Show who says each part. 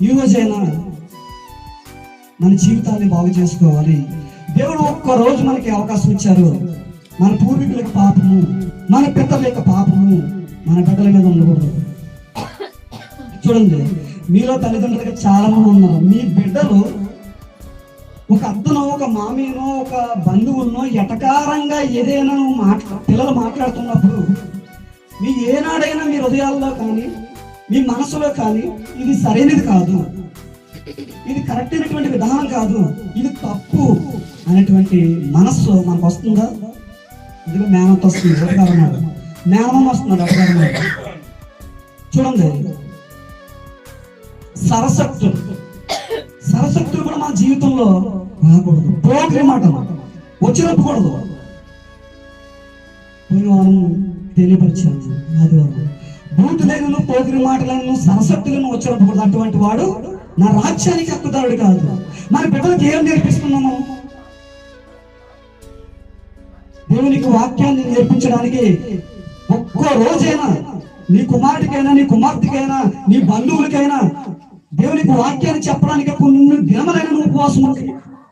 Speaker 1: ఈ రోజైనా మన జీవితాన్ని బాగు చేసుకోవాలి. దేవుడు ఒక్కరోజు మనకి అవకాశం ఇచ్చారు. మన పూర్వీకులకు పాపము, మన పితరుల యొక్క పాపము మన బిడ్డల మీద ఉండకూడదు. చూడండి, మీలో తల్లిదండ్రులుగా చాలా మంది ఉన్నారు. మీ బిడ్డలు ఒక అత్తనో, ఒక మామీనో, ఒక బంధువునో ఎటకారంగా ఏదైనా పిల్లలు మాట్లాడుతున్నప్పుడు మీ ఏనాడైనా మీ హృదయాల్లో కానీ మీ మనసులో కానీ ఇది సరైనది కాదు, ఇది కరెక్ట్ అయినటువంటి విధానం కాదు, ఇది తప్పు అనేటువంటి మనస్సు మనకు వస్తుందా? ఇదిగో మేనత్త వస్తుంది, ఒకటన్నాడు, మేనమ్మ వస్తున్నాడు, ఒకటన్నాడు. చూడండి, సరసక్తులు కూడా మన జీవితంలో రాకూడదు. పోకిరి మాట వచ్చినప్పకూడదు. పోయిన వారం తెలియపరిచాను, ఆదివారం, బూతులను, పోకిరి మాటలను, సరసక్తులను వచ్చినప్పకూడదు. అటువంటి వాడు నా రాజ్యానికి హక్కుదారుడు కాదు. మన బిడ్డలకు ఏం నేర్పిస్తున్నాము? దేవునికి వాక్యాన్ని నేర్పించడానికి ఒక్కో రోజైనా నీ కుమారుడికైనా, నీ కుమార్తెకైనా, నీ బంధువులకైనా దేవునికి వాక్యాన్ని చెప్పడానికి కొన్ని దినములైన ఉపవాసం